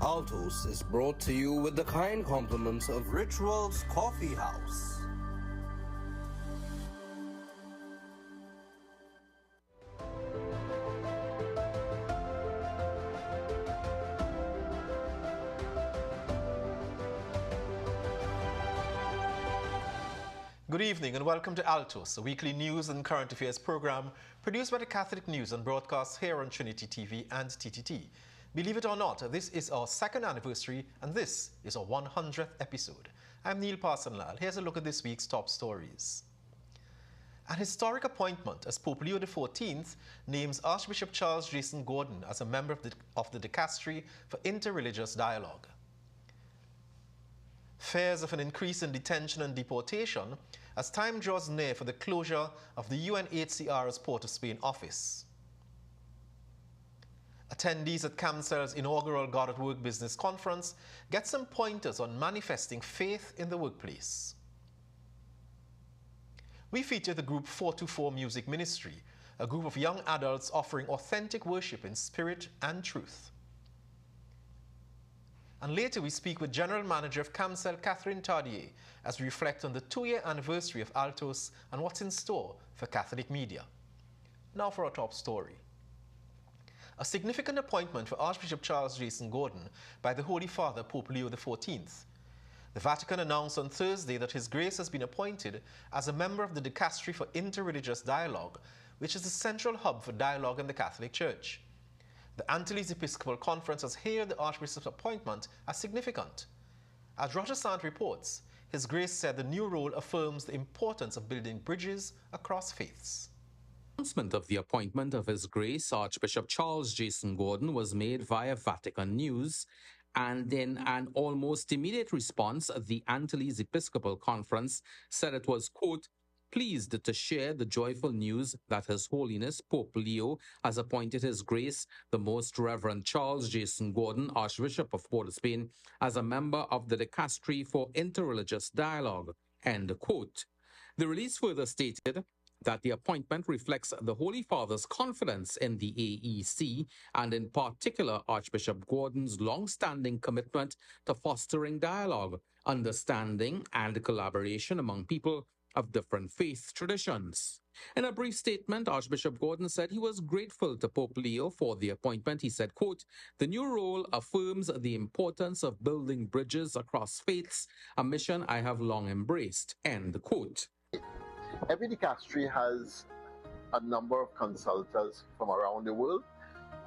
Altos is brought to you with the kind compliments of Rituals Coffee House. Good evening and welcome to Altos, a weekly news and current affairs program produced by the Catholic News and broadcast here on Trinity TV and TTT. Believe it or not, this is our second anniversary and this is our 100th episode. I'm Neil Parsonlal. Here's a look at this week's top stories. An historic appointment as Pope Leo XIV names Archbishop Charles Jason Gordon as a member of the Dicastery for Interreligious Dialogue. Fears of an increase in detention and deportation as time draws near for the closure of the UNHCR's Port of Spain office. Attendees at CAMCEL's inaugural God at Work Business Conference get some pointers on manifesting faith in the workplace. We feature the group 424 Music Ministry, a group of young adults offering authentic worship in spirit and truth. And later we speak with General Manager of CAMCEL, Catherine Tardier, as we reflect on the 2-year anniversary of Altos and what's in store for Catholic media. Now for our top story. A significant appointment for Archbishop Charles Jason Gordon by the Holy Father, Pope Leo XIV. The Vatican announced on Thursday that His Grace has been appointed as a member of the Dicastery for Interreligious Dialogue, which is the central hub for dialogue in the Catholic Church. The Antilles Episcopal Conference has hailed the Archbishop's appointment as significant. As Roger Sant reports, His Grace said the new role affirms the importance of building bridges across faiths. The announcement of the appointment of His Grace Archbishop Charles Jason Gordon was made via Vatican News, and in an almost immediate response, the Antilles Episcopal Conference said it was, quote, pleased to share the joyful news that His Holiness Pope Leo has appointed His Grace, the Most Reverend Charles Jason Gordon, Archbishop of Port of Spain, as a member of the Dicastery for Interreligious Dialogue, end quote. The release further stated that the appointment reflects the Holy Father's confidence in the AEC and in particular Archbishop Gordon's long-standing commitment to fostering dialogue, understanding and collaboration among people of different faith traditions. In a brief statement, Archbishop Gordon said he was grateful to Pope Leo for the appointment. He said, quote, the new role affirms the importance of building bridges across faiths, a mission I have long embraced, end quote. Every dicastery has a number of consultants from around the world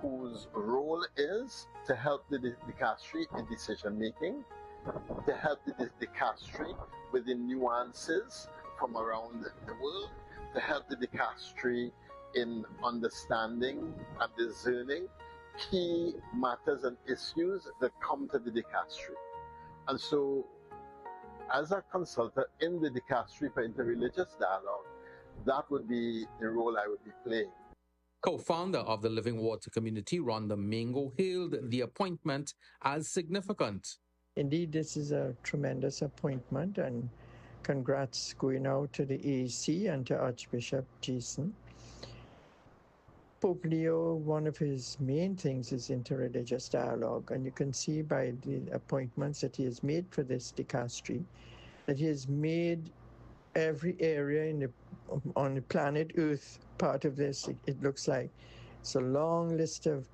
whose role is to help the dicastery in decision making, to help the dicastery with the nuances from around the world, to help the dicastery in understanding and discerning key matters and issues that come to the dicastery. And so, as a consultant in the Dicastery for Interreligious Dialogue, that would be the role I would be playing. Co-founder of the Living Water Community, Rhonda Mingo, hailed the appointment as significant. Indeed, this is a tremendous appointment, and congrats going out to the AEC and to Archbishop Jason. Pope Leo, one of his main things is interreligious dialogue, and you can see by the appointments that he has made for this dicastery that he has made every area on the planet Earth part of this. It looks like it's a long list of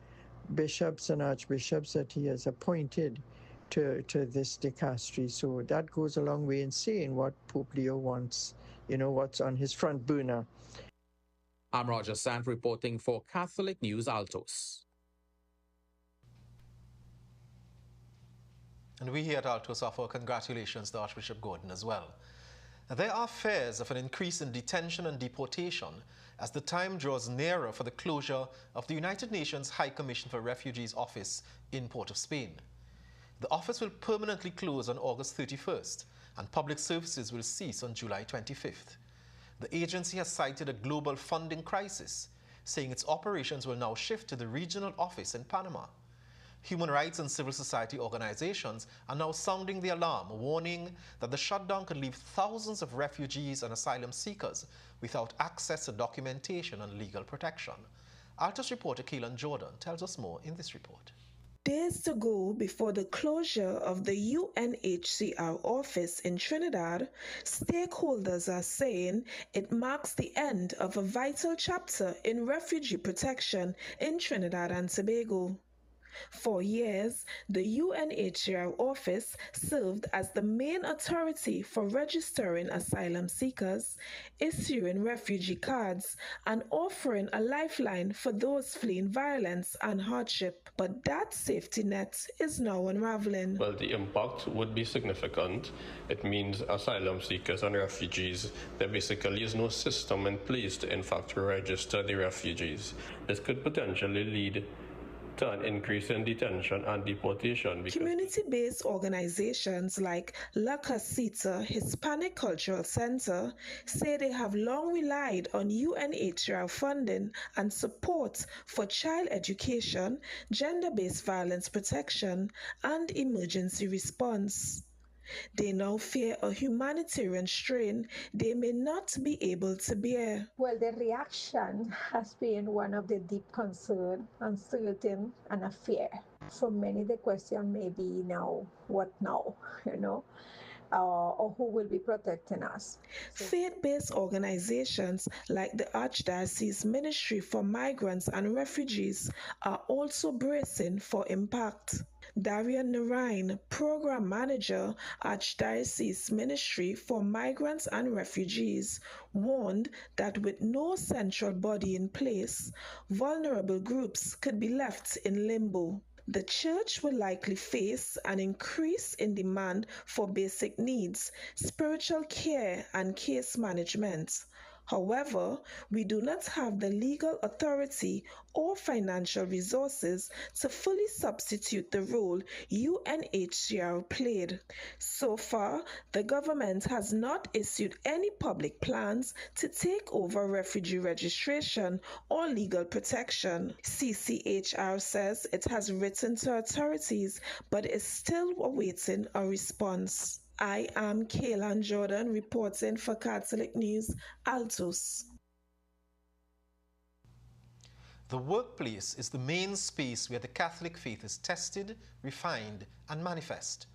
bishops and archbishops that he has appointed to this dicastery. So that goes a long way in saying what Pope Leo wants, what's on his front burner. I'm Roger Sant reporting for Catholic News Altos. And we here at Altos offer congratulations to Archbishop Gordon as well. There are fears of an increase in detention and deportation as the time draws nearer for the closure of the United Nations High Commission for Refugees office in Port of Spain. The office will permanently close on August 31st and public services will cease on July 25th. The agency has cited a global funding crisis, saying its operations will now shift to the regional office in Panama. Human rights and civil society organizations are now sounding the alarm, warning that the shutdown could leave thousands of refugees and asylum seekers without access to documentation and legal protection. Altos reporter Keelan Jordan tells us more in this report. Days to go before the closure of the UNHCR office in Trinidad, stakeholders are saying it marks the end of a vital chapter in refugee protection in Trinidad and Tobago. For years, the UNHCR office served as the main authority for registering asylum seekers, issuing refugee cards, and offering a lifeline for those fleeing violence and hardship. But that safety net is now unraveling. Well, the impact would be significant. It means asylum seekers and refugees, there basically is no system in place to in fact register the refugees. This could potentially lead to an increase in detention and deportation. Community-based organizations like La Casita Hispanic Cultural Center say they have long relied on UNHCR funding and support for child education, gender-based violence protection, and emergency response. They now fear a humanitarian strain they may not be able to bear. Well, the reaction has been one of the deep concern, uncertain, and a fear. For many, the question may be now, what now, or who will be protecting us. Faith-based organizations like the Archdiocese Ministry for Migrants and Refugees are also bracing for impact. Darian Narain, Program Manager, Archdiocese Ministry for Migrants and Refugees, warned that with no central body in place, vulnerable groups could be left in limbo. The Church will likely face an increase in demand for basic needs, spiritual care, and case management. However, we do not have the legal authority or financial resources to fully substitute the role UNHCR played. So far, the government has not issued any public plans to take over refugee registration or legal protection. CCHR says it has written to authorities but is still awaiting a response. I am Kaylan Jordan reporting for Catholic News, Altos. The workplace is the main space where the Catholic faith is tested, refined, and manifest.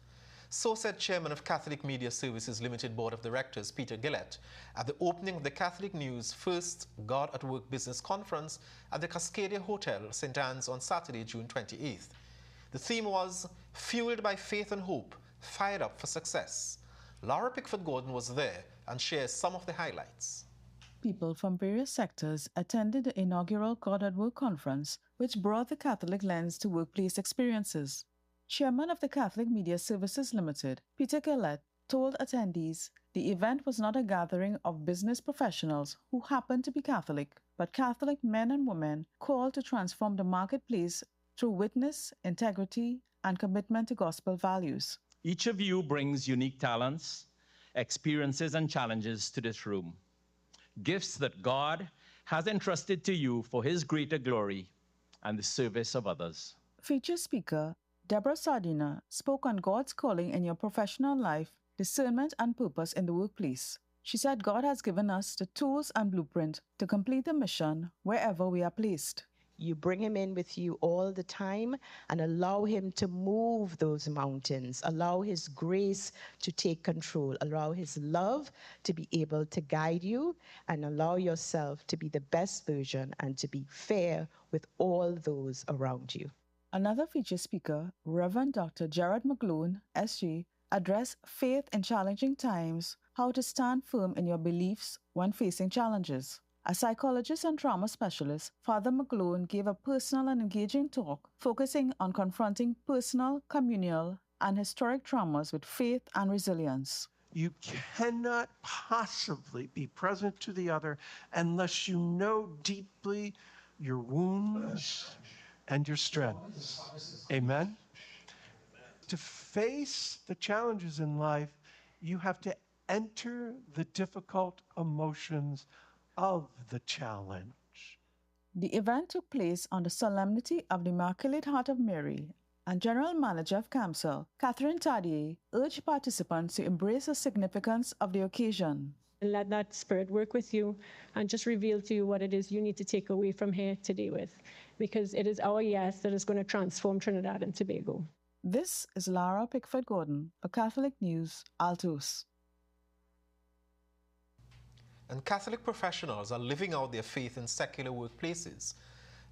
So said Chairman of Catholic Media Services Limited Board of Directors, Peter Gillett, at the opening of the Catholic News' first God at Work Business Conference at the Cascadia Hotel, St. Anne's on Saturday, June 28th. The theme was Fueled by Faith and Hope, Fired Up for Success. Laura Pickford Gordon was there and shares some of the highlights. People from various sectors attended the inaugural God at Work conference, which brought the Catholic lens to workplace experiences. Chairman of the Catholic Media Services Limited, Peter Gillett, told attendees the event was not a gathering of business professionals who happened to be Catholic, but Catholic men and women called to transform the marketplace through witness, integrity, and commitment to gospel values. Each of you brings unique talents, experiences, and challenges to this room. Gifts that God has entrusted to you for His greater glory and the service of others. Featured speaker Deborah Sardina spoke on God's calling in your professional life, discernment, and purpose in the workplace. She said God has given us the tools and blueprint to complete the mission wherever we are placed. You bring him in with you all the time and allow him to move those mountains, allow his grace to take control, allow his love to be able to guide you, and allow yourself to be the best version and to be fair with all those around you. Another featured speaker, Reverend Dr. Gerard McGlone, SG, addressed faith in challenging times, how to stand firm in your beliefs when facing challenges. A psychologist and trauma specialist, Father McGlone gave a personal and engaging talk focusing on confronting personal, communal, and historic traumas with faith and resilience. You cannot possibly be present to the other unless you know deeply your wounds and your strengths. Amen? To face the challenges in life, you have to enter the difficult emotions of the challenge. The event took place on the Solemnity of the Immaculate Heart of Mary, and General Manager of CAMSEL, Catherine Tardier, urged participants to embrace the significance of the occasion. And let that Spirit work with you and just reveal to you what it is you need to take away from here today with, because it is our yes that is going to transform Trinidad and Tobago. This is Lara Pickford Gordon for Catholic News, Altos. And Catholic professionals are living out their faith in secular workplaces.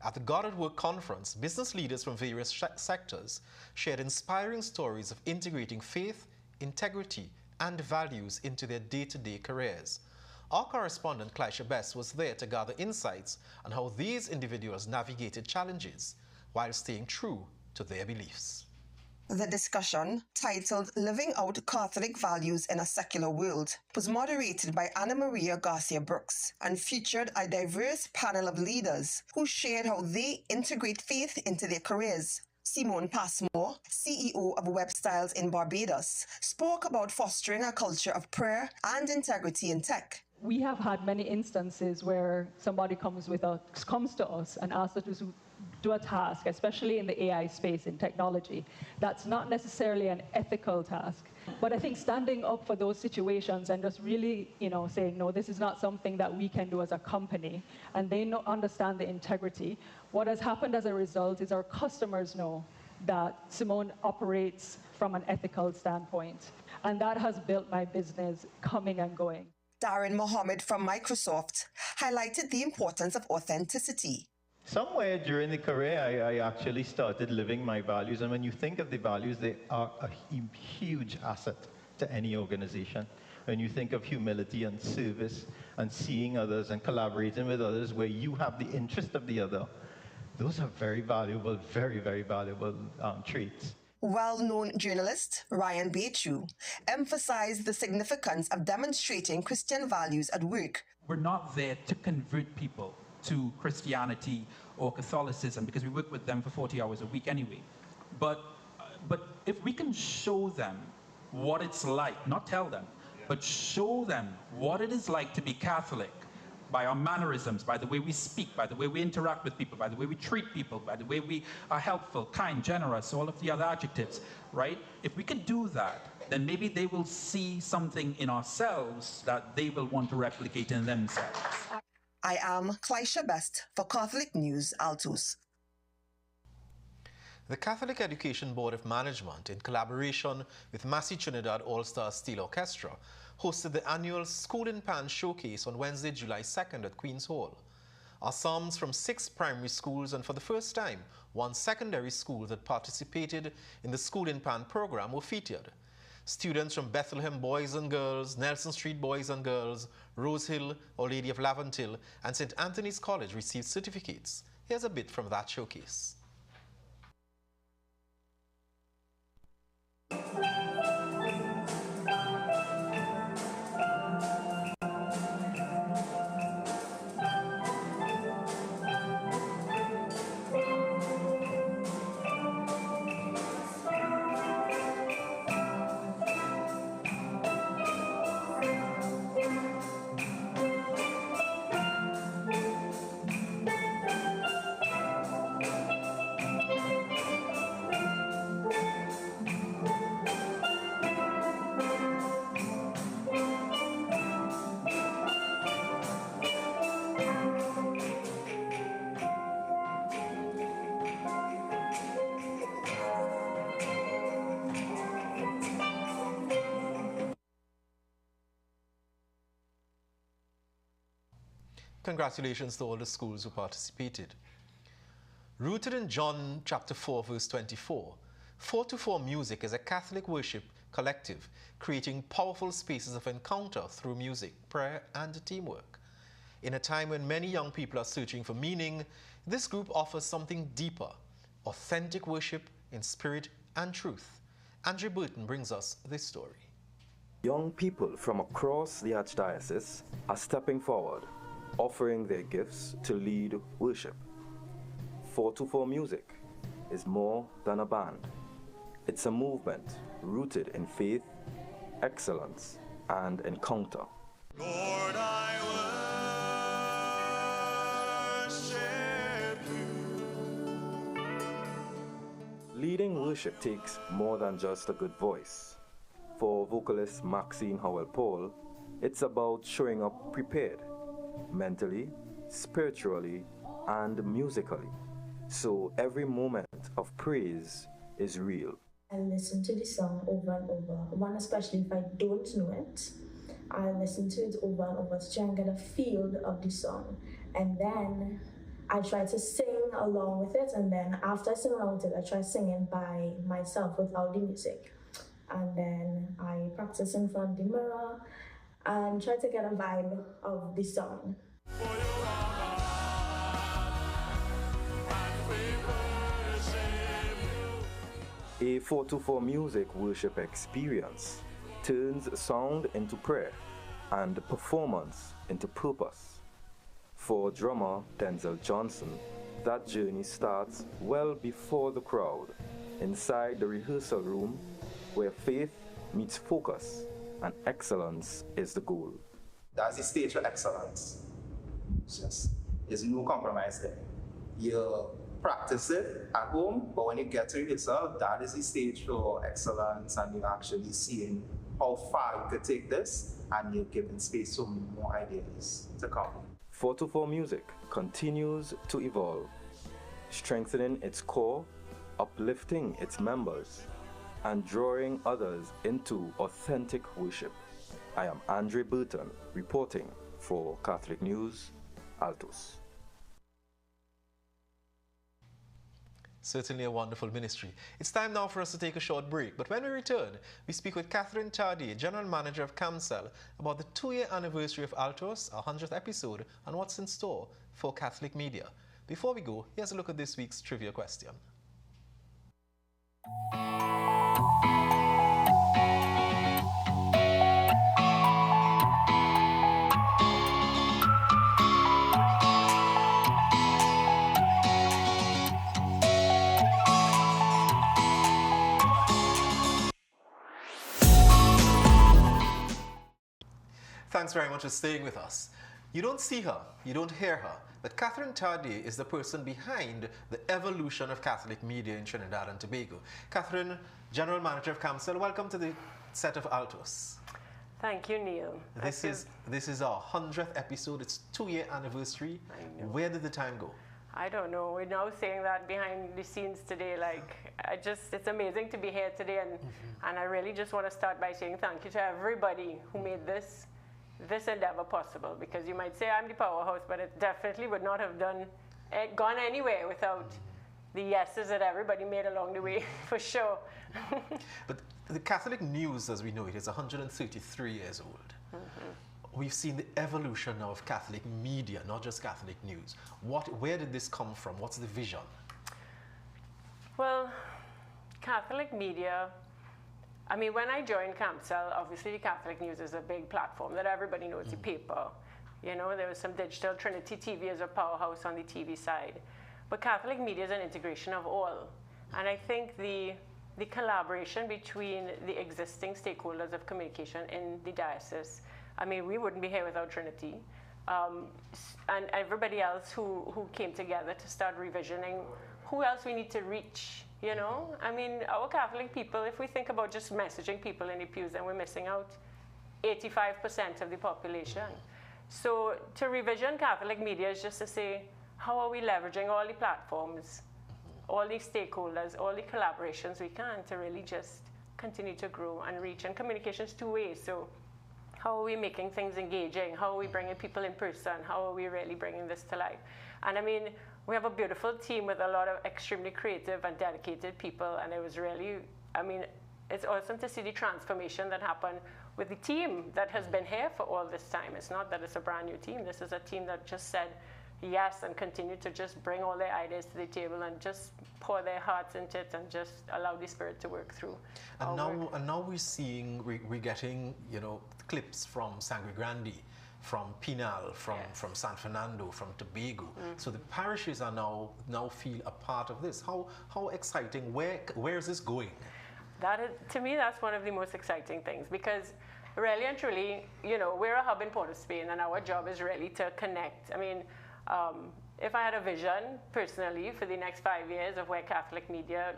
At the God at Work conference, business leaders from various sectors shared inspiring stories of integrating faith, integrity, and values into their day-to-day careers. Our correspondent, Clisha Best, was there to gather insights on how these individuals navigated challenges while staying true to their beliefs. The discussion, titled Living Out Catholic Values in a Secular World, was moderated by Anna Maria Garcia Brooks and featured a diverse panel of leaders who shared how they integrate faith into their careers. Simone Passmore, CEO of Web Styles in Barbados, spoke about fostering a culture of prayer and integrity in tech. We have had many instances where somebody comes to us and asks us to do a task, especially in the AI space in technology. That's not necessarily an ethical task. But I think standing up for those situations and just really, saying, no, this is not something that we can do as a company, and they understand the integrity. What has happened as a result is our customers know that Simone operates from an ethical standpoint, and that has built my business coming and going. Darren Mohammed from Microsoft highlighted the importance of authenticity. Somewhere during the career, I actually started living my values. And when you think of the values, they are a huge asset to any organization. When you think of humility and service and seeing others and collaborating with others where you have the interest of the other, those are very valuable, very, very valuable traits. Well-known journalist Ryan Bechu emphasized the significance of demonstrating Christian values at work. We're not there to convert people to Christianity or Catholicism because we work with them for 40 hours a week anyway. But if we can show them what it's like, not tell them, but show them what it is like to be Catholic by our mannerisms, by the way we speak, by the way we interact with people, by the way we treat people, by the way we are helpful, kind, generous, all of the other adjectives, right? If we can do that, then maybe they will see something in ourselves that they will want to replicate in themselves. I am Clisha Best for Catholic News, Altos. The Catholic Education Board of Management, in collaboration with Massey Trinidad All-Star Steel Orchestra, hosted the annual School in Pan Showcase on Wednesday, July 2nd at Queen's Hall. Ensembles from 6 primary schools and for the first time, 1 secondary school that participated in the School in Pan program were featured. Students from Bethlehem Boys and Girls, Nelson Street Boys and Girls, Rose Hill, Our Lady of Laventille, and St. Anthony's College received certificates. Here's a bit from that showcase. Congratulations to all the schools who participated. Rooted in John chapter 4, verse 24, 424 Music is a Catholic worship collective creating powerful spaces of encounter through music, prayer, and teamwork. In a time when many young people are searching for meaning, this group offers something deeper, authentic worship in spirit and truth. Andre Burton brings us this story. Young people from across the Archdiocese are stepping forward, offering their gifts to lead worship. 424 Music is more than a band. It's a movement rooted in faith, excellence, and encounter. Lord, I worship you. Leading worship takes more than just a good voice. For vocalist Maxine Howell-Paul, It's about showing up prepared, mentally, spiritually, and musically. So every moment of praise is real. I listen to the song over and over. One, especially if I don't know it, I listen to it over and over to try and get a feel of the song. And then I try to sing along with it. And then after I sing along with it, I try singing by myself without the music. And then I practice in front of the mirror and try to get a vibe of the song. A 424 Music worship experience turns sound into prayer and performance into purpose. For drummer Denzel Johnson, that journey starts well before the crowd, inside the rehearsal room where faith meets focus and excellence is the goal. That's the stage for excellence. There's no compromise there. You practice it at home, but when you get to rehearsal, that is the stage for excellence, and you're actually seeing how far you could take this, and you're giving space so many more ideas to come. 424 Music continues to evolve, strengthening its core, uplifting its members, and drawing others into authentic worship. I am Andre Burton, reporting for Catholic News, Altos. Certainly a wonderful ministry. It's time now for us to take a short break, but when we return, we speak with Catherine Tardier, General Manager of CAMCEL, about the 2-year anniversary of Altos, our 100th episode, and what's in store for Catholic media. Before we go, here's a look at this week's trivia question. Thanks very much for staying with us. You don't see her, you don't hear her, but Catherine Tardier is the person behind the evolution of Catholic media in Trinidad and Tobago. Catherine, General Manager of CAMCEL, welcome to the set of Altos. Thank you, Neil. This is our 100th episode. It's 2-year anniversary. Where did the time go? I don't know. We're now saying that behind the scenes today. It's amazing to be here today, and I really just want to start by saying thank you to everybody who made this endeavor possible, because you might say I'm the powerhouse, but it definitely would not have gone anywhere without the yeses that everybody made along the way, for sure. But the Catholic News, as we know it, is 133 years old. We've seen the evolution of Catholic media, not just Catholic News. Where did this come from? What's the vision? Well, Catholic media, I mean, when I joined CAMCEL, obviously the Catholic News is a big platform that everybody knows, the paper. You know, there was some digital. Trinity TV is a powerhouse on the TV side. But Catholic media is an integration of all. And I think the collaboration between the existing stakeholders of communication in the diocese, I mean, we wouldn't be here without Trinity. And everybody else who came together to start revisioning who else we need to reach, you know? I mean, our Catholic people, if we think about just messaging people in the pews, then we're missing out 85% of the population. So to revision Catholic media is just to say, how are we leveraging all the platforms, all the stakeholders, all the collaborations we can to really just continue to grow and reach? And communication's two ways. So how are we making things engaging? How are we bringing people in person? How are we really bringing this to life? And I mean, we have a beautiful team with a lot of extremely creative and dedicated people. And it was really, I mean, it's awesome to see the transformation that happened with the team that has been here for all this time. It's not that it's a brand new team. This is a team that just said yes and continue to just bring all their ideas to the table and just pour their hearts into it and just allow the Spirit to work through. And now we're seeing, we're getting, you know, clips from Sangre Grande, from Pinal, from San Fernando, from Tobago. So the parishes are now feel a part of this. How exciting? Where is this going? That is, to me, that's one of the most exciting things, because really and truly, you know, we're a hub in Port of Spain, and our job is really to connect. I mean, if I had a vision personally for the next 5 years of where Catholic media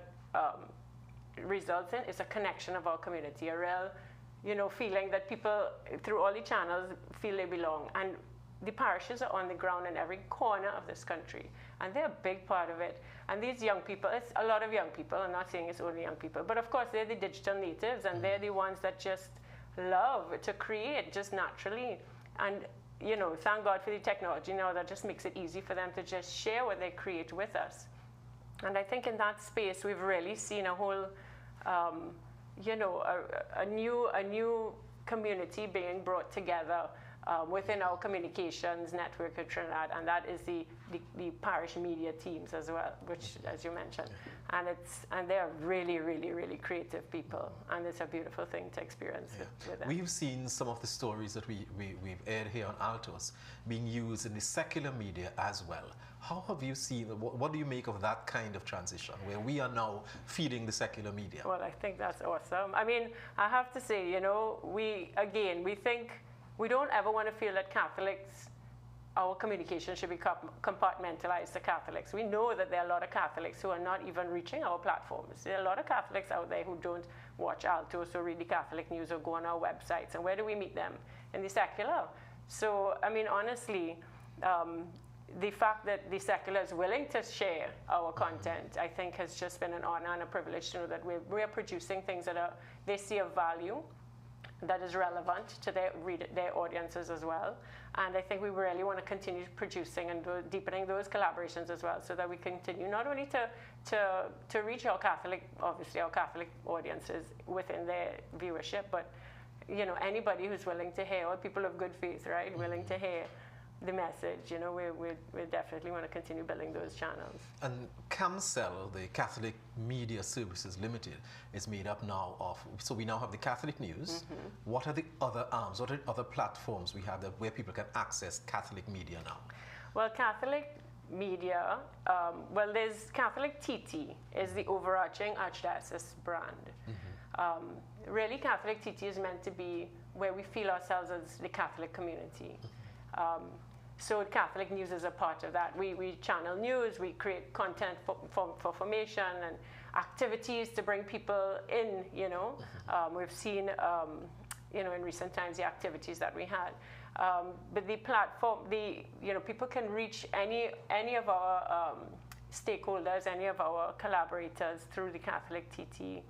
results in, it's a connection of our community, a real feeling that people through all the channels feel they belong. And the parishes are on the ground in every corner of this country, and they're a big part of it. And these young people, it's a lot of young people, I'm not saying it's only young people, but of course they're the digital natives, and they're the ones that just love to create just naturally. And thank God for the technology now that just makes it easy for them to just share what they create with us. And I think in that space we've really seen a whole, a new community being brought together within our communications network of Trinidad, and that is the parish media teams as well, which, as you mentioned, and they are really, really, really creative people, and it's a beautiful thing to experience with them. We've seen some of the stories that we've aired here on Altos being used in the secular media as well. How have you seen, what do you make of that kind of transition, where we are now feeding the secular media? Well, I think that's awesome. I mean, I have to say, we think, we don't ever want to feel that Catholics, our communication should be compartmentalized to Catholics. We know that there are a lot of Catholics who are not even reaching our platforms. There are a lot of Catholics out there who don't watch Altos or read the Catholic news or go on our websites. And where do we meet them? In the secular. So, I mean, honestly, the fact that the secular is willing to share our content, I think, has just been an honor and a privilege to know that we're producing things that they see of value, that is relevant to their audiences as well. And I think we really want to continue producing and deepening those collaborations as well, so that we continue not only to reach our Catholic audiences within their viewership, but anybody who's willing to hear, or people of good faith, right, willing to hear the message. We definitely want to continue building those channels. And CAMCEL, the Catholic Media Services Limited, is made up now of, so we now have the Catholic News. What are the other arms, what are the other platforms we have where people can access Catholic media now? Well, Catholic media, there's Catholic TT is the overarching Archdiocese brand. Really, Catholic TT is meant to be where we feel ourselves as the Catholic community. So Catholic News is a part of that. We channel news, we create content for formation and activities to bring people in, we've seen, in recent times the activities that we had. But the platform, people can reach any of our stakeholders, any of our collaborators through the Catholic TT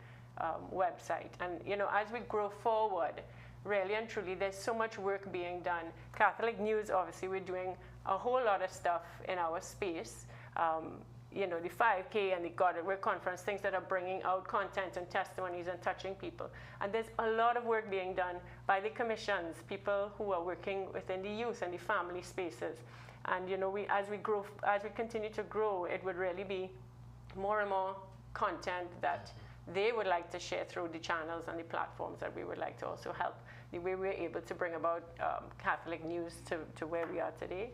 website. And, as we grow forward, really and truly, there's so much work being done. Catholic News, obviously, we're doing a whole lot of stuff in our space. The 5K and the God at Work conference, things that are bringing out content and testimonies and touching people. And there's a lot of work being done by the commissions, people who are working within the youth and the family spaces. And as we continue to grow, it would really be more and more content that they would like to share through the channels and the platforms that we would like to also help. The way we're able to bring about Catholic News to where we are today,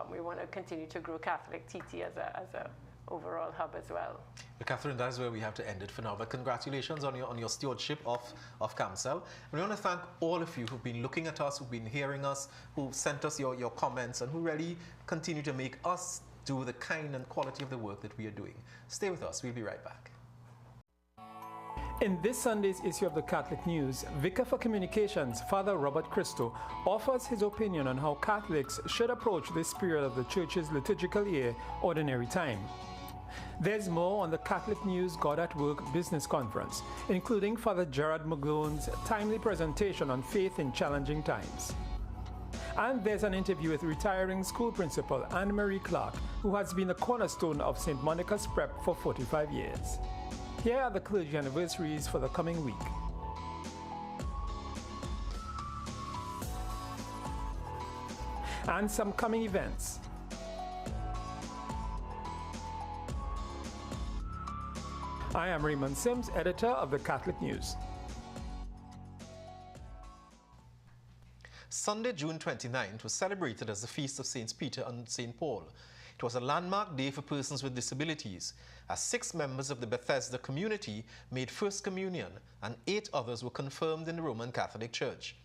we want to continue to grow Catholic TT as a overall hub as well. But Catherine, that is where we have to end it for now. But congratulations on your stewardship of CAMCEL. We want to thank all of you who've been looking at us, who've been hearing us, who sent us your comments, and who really continue to make us do the kind and quality of the work that we are doing. Stay with us. We'll be right back. In this Sunday's issue of the Catholic News, Vicar for Communications, Father Robert Christo, offers his opinion on how Catholics should approach this period of the Church's liturgical year, Ordinary Time. There's more on the Catholic News God at Work Business Conference, including Father Gerard McGlone's timely presentation on faith in challenging times. And there's an interview with retiring school principal Anne-Marie Clark, who has been a cornerstone of St. Monica's Prep for 45 years. Here are the clergy anniversaries for the coming week. And some coming events. I am Raymond Sims, editor of the Catholic News. Sunday, June 29th was celebrated as the Feast of Saints Peter and St. Paul. It was a landmark day for persons with disabilities, as 6 members of the Bethesda community made First Communion and 8 others were confirmed in the Roman Catholic Church.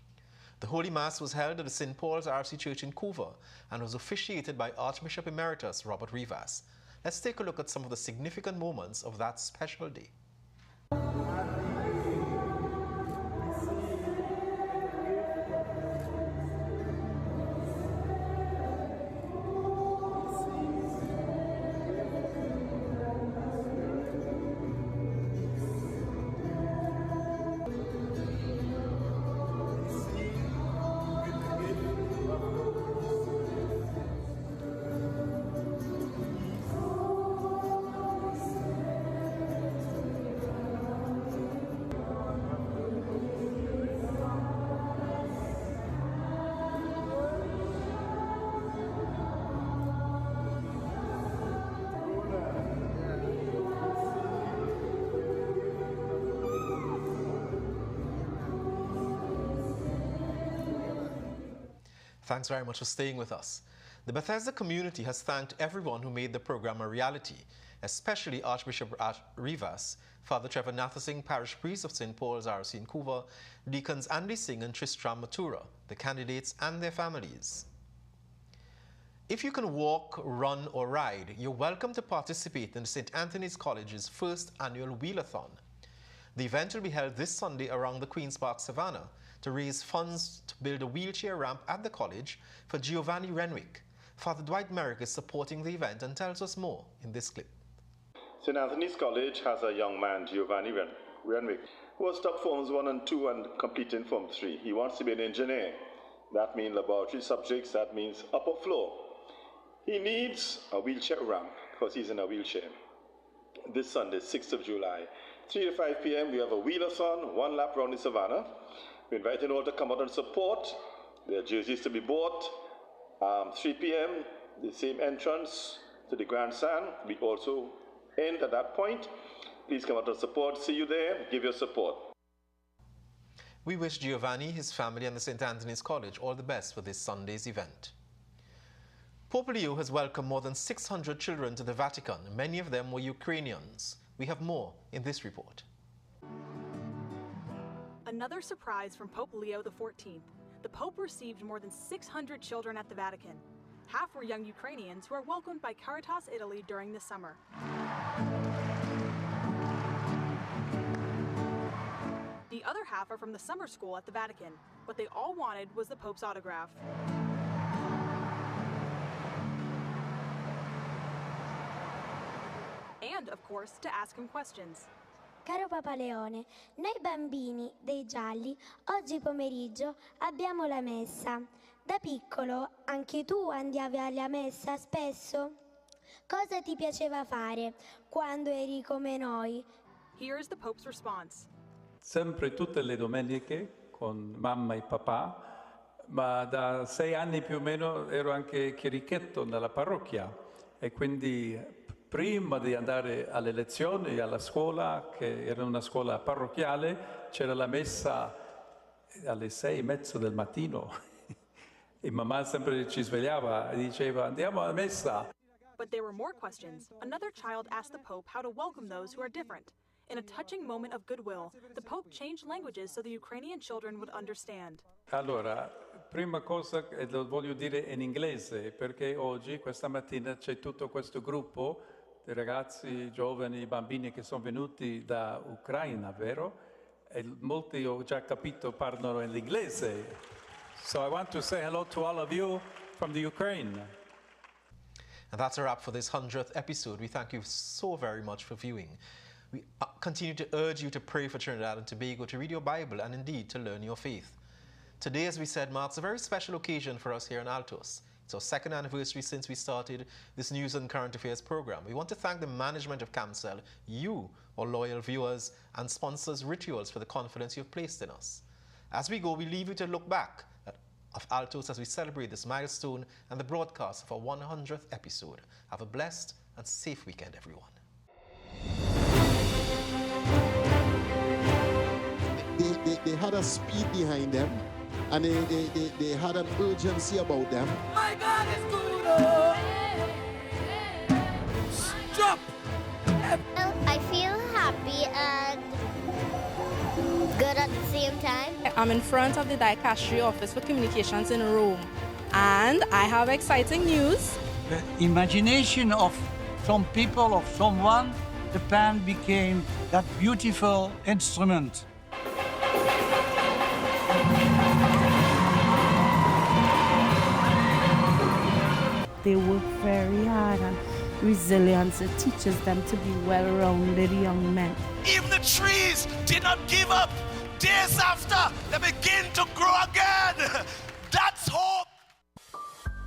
The Holy Mass was held at the St. Paul's RC Church in Couva and was officiated by Archbishop Emeritus Robert Rivas. Let's take a look at some of the significant moments of that special day. Thanks very much for staying with us. The Bethesda community has thanked everyone who made the program a reality, especially Archbishop Rivas, Father Trevor Nathasing, Parish Priest of St. Paul's RC in Couva, Deacons Andy Singh and Tristram Matura, the candidates and their families. If you can walk, run or ride, you're welcome to participate in St. Anthony's College's first annual Wheelathon. The event will be held this Sunday around the Queen's Park Savannah to raise funds to build a wheelchair ramp at the college for Giovanni Renwick. Father Dwight Merrick is supporting the event and tells us more in this clip. St. Anthony's College has a young man, Giovanni Renwick, who has stopped Forms 1 and 2 and completing Form 3. He wants to be an engineer. That means laboratory subjects, that means upper floor. He needs a wheelchair ramp because he's in a wheelchair. This Sunday, 6th of July, 3 to 5 p.m., we have a Wheelathon, 1 lap around the Savannah. We're inviting all to come out and support. There are jerseys to be bought. 3 p.m., the same entrance to the grandstand. We also end at that point. Please come out and support. See you there. Give your support. We wish Giovanni, his family, and the St. Anthony's College all the best for this Sunday's event. Pope Leo has welcomed more than 600 children to the Vatican. Many of them were Ukrainians. We have more in this report. Another surprise from Pope Leo XIV. The Pope received more than 600 children at the Vatican. Half were young Ukrainians who are welcomed by Caritas Italy during the summer. The other half are from the summer school at the Vatican. What they all wanted was the Pope's autograph. And, of course, to ask him questions. Caro Papa Leone, noi bambini dei gialli oggi pomeriggio abbiamo la messa. Da piccolo anche tu andavi alla messa spesso? Cosa ti piaceva fare quando eri come noi? Here's the Pope's response. Sempre tutte le domeniche con mamma e papà, ma da 6 anni più o meno ero anche chierichetto nella parrocchia e quindi prima di andare alle lezioni, alla scuola, che era una scuola parrocchiale, c'era la messa alle 6:30 del mattino e mamma sempre ci svegliava e diceva andiamo alla messa. But there were more questions. Another child asked the Pope how to welcome those who are different. In a touching moment of goodwill, the Pope changed languages so the Ukrainian children would understand. Allora, prima cosa lo voglio dire in inglese, perché oggi, questa mattina, c'è tutto questo gruppo di ragazzi, giovani, bambini che sono venuti da Ucraina, vero? E molti, ho già capito, parlano in inglese. So I want to say hello to all of you from the Ukraine. And that's a wrap for this 100th episode. We thank you so very much for viewing. We continue to urge you to pray for Trinidad and Tobago, to read your Bible, and indeed to learn your faith. Today, as we said, marks a very special occasion for us here in Altos. It's our 2nd anniversary since we started this news and current affairs program. We want to thank the management of CAMCEL, you, our loyal viewers, and sponsors Rituals for the confidence you've placed in us. As we go, we leave you to look back of Altos as we celebrate this milestone and the broadcast of our 100th episode. Have a blessed and safe weekend, everyone. They had a speed behind them, and they had an urgency about them. My God is good. Oh. Stop! I feel happy and good at the same time. I'm in front of the Dicastery Office for Communications in Rome, and I have exciting news. The imagination of some people, of someone, the pen became that beautiful instrument. They work very hard, and resilience, it teaches them to be well-rounded young men. Even the trees did not give up. Days after, they begin to grow again. That's hope.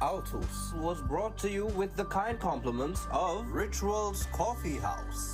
Altos was brought to you with the kind compliments of Rituals Coffee House.